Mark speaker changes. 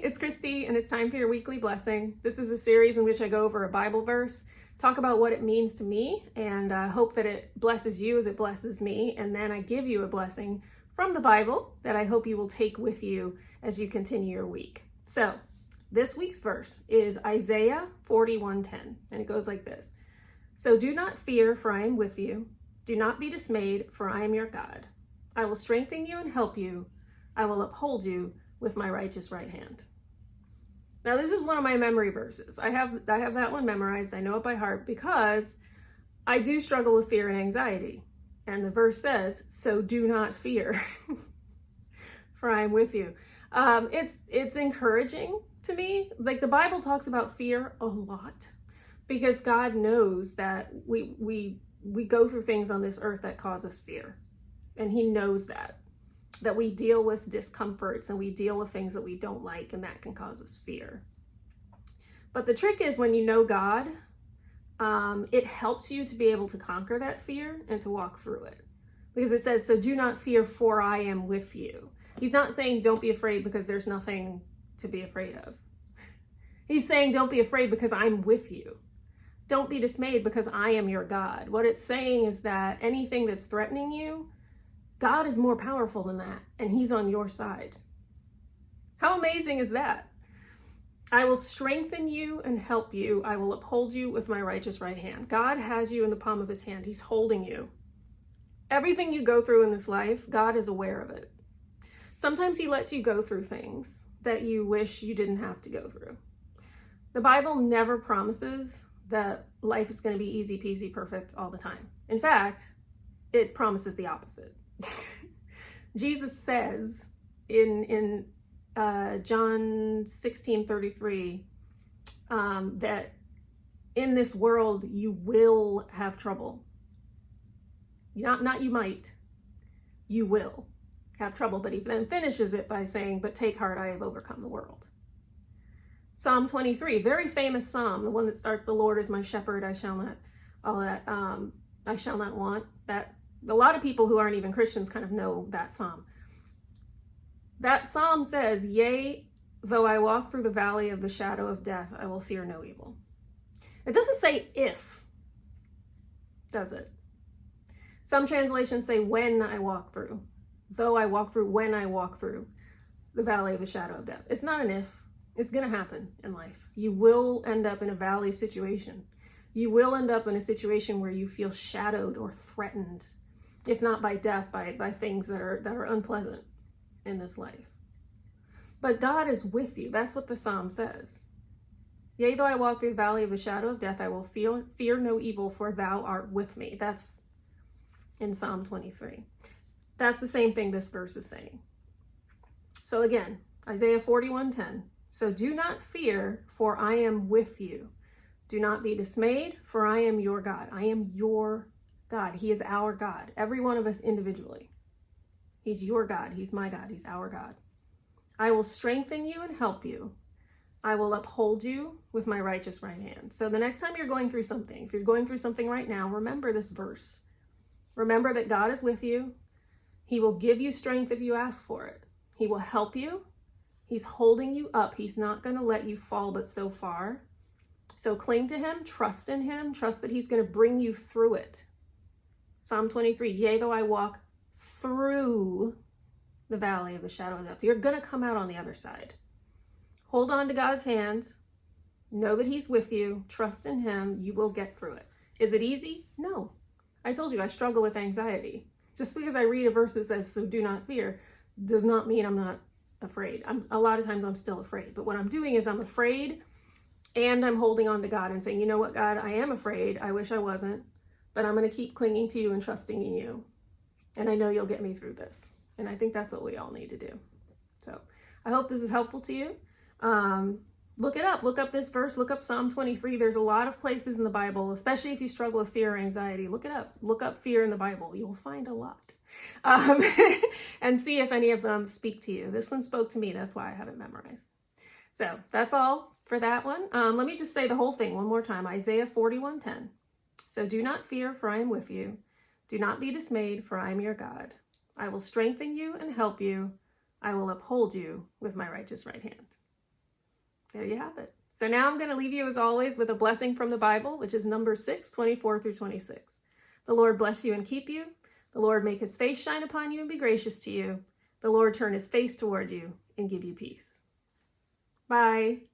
Speaker 1: it's Christy, and it's time for your weekly blessing. This is a series in which I go over a Bible verse, talk about what it means to me, and hope that it blesses you as it blesses me. And then I give you a blessing from the Bible that I hope you will take with you as you continue your week. So this week's verse is Isaiah 41:10, and it goes like this. So do not fear, for I am with you. Do not be dismayed, for I am your God. I will strengthen you and help you. I will uphold you with my righteous right hand. Now, this is one of my memory verses. I have that one memorized. I know it by heart because I do struggle with fear and anxiety. And the verse says, so do not fear, for I am with you. It's encouraging to me. Like, the Bible talks about fear a lot because God knows that we go through things on this earth that cause us fear. And he knows that we deal with discomforts and we deal with things that we don't like, and that can cause us fear. But the trick is, when you know God, it helps you to be able to conquer that fear and to walk through it. Because it says, so do not fear, for I am with you. He's not saying don't be afraid because there's nothing to be afraid of. He's saying don't be afraid because I'm with you. Don't be dismayed because I am your God. What it's saying is that anything that's threatening you, God is more powerful than that, and he's on your side. How amazing is that? I will strengthen you and help you. I will uphold you with my righteous right hand. God has you in the palm of his hand. He's holding you. Everything you go through in this life, God is aware of it. Sometimes he lets you go through things that you wish you didn't have to go through. The Bible never promises that life is going to be easy peasy perfect all the time. In fact, it promises the opposite. Jesus says in John 16:33 that in this world you will have trouble. Not you might, you will have trouble. But he then finishes it by saying, but take heart, I have overcome the world. Psalm 23, very famous psalm, the one that starts, the Lord is my shepherd, I shall not, I shall not want. That a lot of people who aren't even Christians kind of know that psalm. That psalm says, yea, though I walk through the valley of the shadow of death, I will fear no evil. It doesn't say if, does it? Some translations say when I walk through, though I walk through, when I walk through the valley of the shadow of death. It's not an if. It's going to happen in life. You will end up in a valley situation. You will end up in a situation where you feel shadowed or threatened, if not by death, by things that are unpleasant in this life. But God is with you. That's what the psalm says. Yea, though I walk through the valley of the shadow of death, I will fear no evil, for thou art with me. That's in Psalm 23. That's the same thing this verse is saying. So again, Isaiah 41:10. So do not fear, for I am with you. Do not be dismayed, for I am your God. I am your God. He is our God. Every one of us individually. He's your God. He's my God. He's our God. I will strengthen you and help you. I will uphold you with my righteous right hand. So the next time you're going through something, if you're going through something right now, remember this verse. Remember that God is with you. He will give you strength if you ask for it. He will help you. He's holding you up. He's not going to let you fall but so far. So cling to him, trust in him, trust that he's going to bring you through it. Psalm 23, yea, though I walk through the valley of the shadow of death, you're going to come out on the other side. Hold on to God's hand. Know that he's with you. Trust in him. You will get through it. Is it easy? No. I told you I struggle with anxiety. Just because I read a verse that says, so do not fear, does not mean I'm not afraid. A lot of times I'm still afraid. But what I'm doing is I'm afraid and I'm holding on to God and saying, you know what, God, I am afraid. I wish I wasn't, but I'm going to keep clinging to you and trusting in you. And I know you'll get me through this. And I think that's what we all need to do. So I hope this is helpful to you. Look it up. Look up this verse. Look up Psalm 23. There's a lot of places in the Bible, especially if you struggle with fear or anxiety. Look it up. Look up fear in the Bible. You will find a lot. And see if any of them speak to you. This one spoke to me. That's why I have it memorized. So that's all for that one. Let me just say the whole thing one more time. Isaiah 41:10. So do not fear, for I am with you. Do not be dismayed, for I am your God. I will strengthen you and help you. I will uphold you with my righteous right hand. There you have it. So now I'm going to leave you as always with a blessing from the Bible, which is Numbers 6:24 through 26. The Lord bless you and keep you. The Lord make his face shine upon you and be gracious to you. The Lord turn his face toward you and give you peace. Bye.